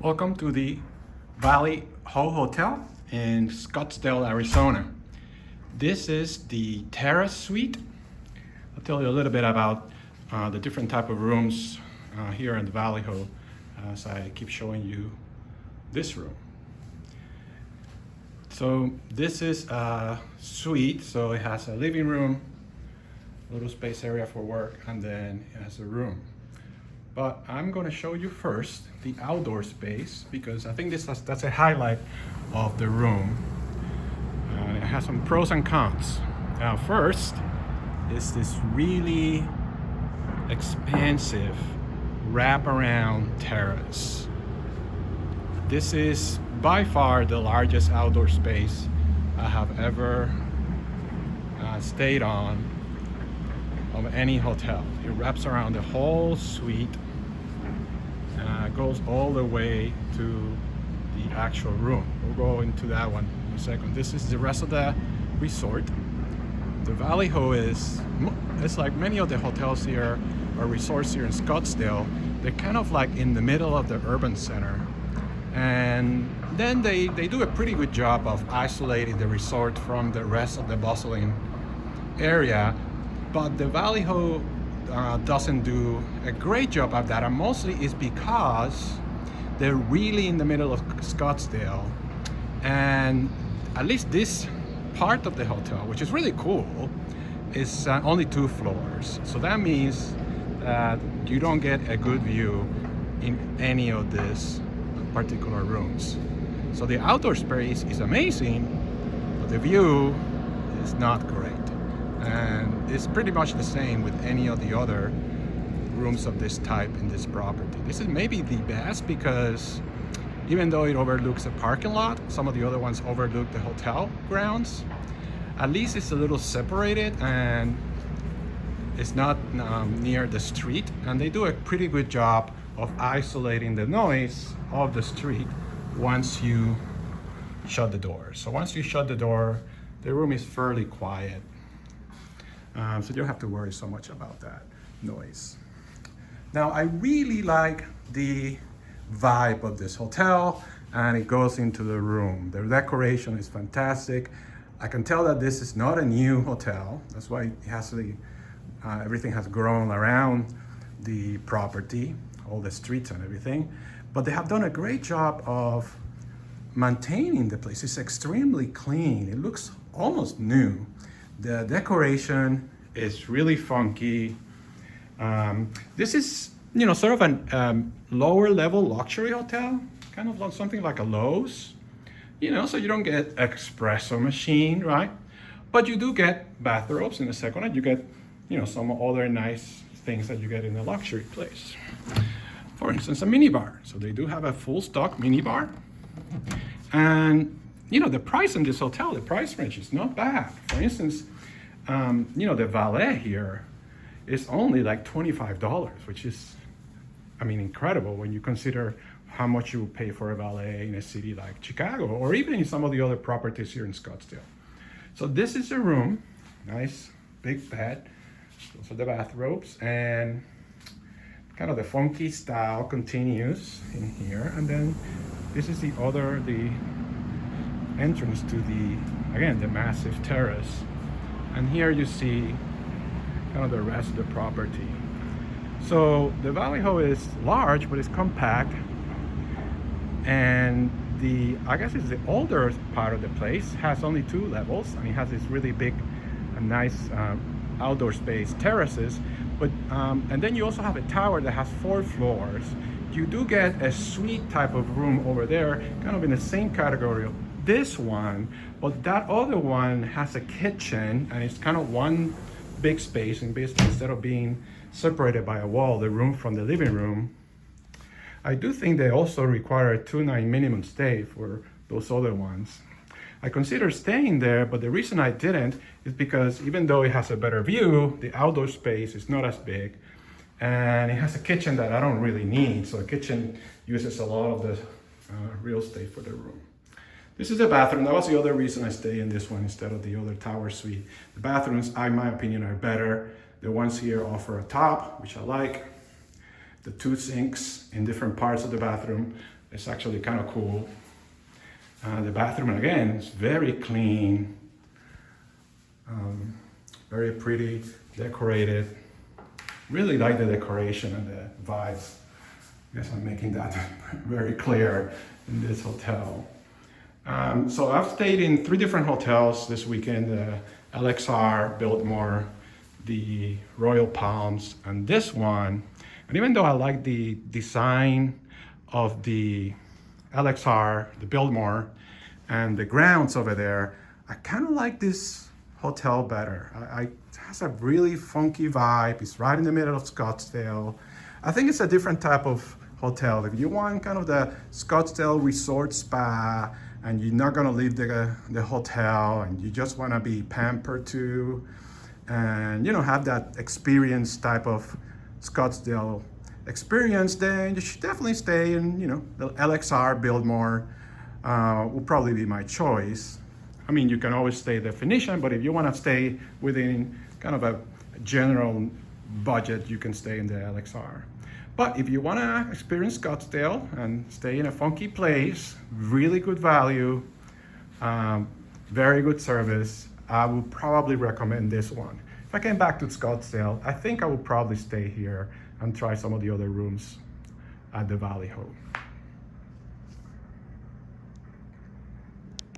Welcome to the Valley Ho Hotel in Scottsdale, Arizona. This is the Terrace suite. I'll tell you a little bit about the different type of rooms here in the Valley Ho as I keep showing you this room. So this is a suite, so it has a living room, a little space area for work, and then it has a room. But I'm going to show you first the outdoor space because I think that's a highlight of the room. It has some pros and cons. Now first is this really expansive wraparound terrace. This is by far the largest outdoor space I have ever stayed on of any hotel. It wraps around the whole suite, goes all the way to the actual room. We'll go into that one in a second. This is the rest of the resort. The Valley Ho it's like many of the hotels here or resorts here in Scottsdale. They're kind of like in the middle of the urban center, and then they do a pretty good job of isolating the resort from the rest of the bustling area. But the Valley Ho doesn't do a great job of that, and mostly is because they're really in the middle of Scottsdale, and at least this part of the hotel, which is really cool, is only 2 floors. So that means that you don't get a good view in any of these particular rooms. So the outdoor space is amazing, but the view is not great. And it's pretty much the same with any of the other rooms of this type in this property. This is maybe the best because even though it overlooks a parking lot, some of the other ones overlook the hotel grounds. At least it's a little separated and it's not near the street, and they do a pretty good job of isolating the noise of the street once you shut the door. So once you shut the door, the room is fairly quiet. So you don't have to worry so much about that noise. Now, I really like the vibe of this hotel, and it goes into the room. The decoration is fantastic. I can tell that this is not a new hotel. That's why it has everything has grown around the property, all the streets and everything. But they have done a great job of maintaining the place. It's extremely clean. It looks almost new. The decoration is really funky. This is, sort of a lower level luxury hotel, kind of like something like a Lowe's, so you don't get espresso machine, right? But you do get bathrobes in the second, and you get, some other nice things that you get in a luxury place. For instance, a minibar. So they do have a full stock minibar. And the price in this hotel, the price range is not bad. For instance, the valet here is only like $25, which is, incredible when you consider how much you pay for a valet in a city like Chicago, or even in some of the other properties here in Scottsdale. So this is a room, nice big bed. Those are the bathrobes, and kind of the funky style continues in here. And then this is the entrance to the massive terrace. And here you see kind of the rest of the property. So the Valley Ho is large, but it's compact. And I guess it's the older part of the place, has only 2 levels, and it has this really big and nice outdoor space terraces. But and then you also have a tower that has 4 floors. You do get a suite type of room over there, kind of in the same category of this one, but that other one has a kitchen, and it's kind of one big space, and basically instead of being separated by a wall, the room from the living room. I do think they also require a 2-night minimum stay for those other ones. I considered staying there, but the reason I didn't is because even though it has a better view, the outdoor space is not as big, and it has a kitchen that I don't really need. So the kitchen uses a lot of the real estate for the room. This is the bathroom. That was the other reason I stayed in this one instead of the other tower suite. The bathrooms, in my opinion, are better. The ones here offer a top, which I like. The 2 sinks in different parts of the bathroom It's actually kind of cool. The bathroom again is very clean, very pretty, decorated. Really like the decoration and the vibes. I guess I'm making that very clear in this hotel. So I've stayed in 3 different hotels this weekend: the LXR, Biltmore, the Royal Palms, and this one. And even though I like the design of the LXR, the Biltmore, and the grounds over there, I kind of like this hotel better. It has a really funky vibe. It's right in the middle of Scottsdale. I think it's a different type of hotel. If you want kind of the Scottsdale resort spa, and you're not gonna leave the hotel, and you just wanna be pampered too, and have that experience type of Scottsdale experience, then you should definitely stay in the LXR Biltmore. Will probably be my choice. I mean, you can always stay the Phoenician, but if you want to stay within kind of a general budget, you can stay in the LXR. But if you want to experience Scottsdale and stay in a funky place, really good value, very good service, I would probably recommend this one. If I came back to Scottsdale, I think I would probably stay here and try some of the other rooms at the Valley Ho.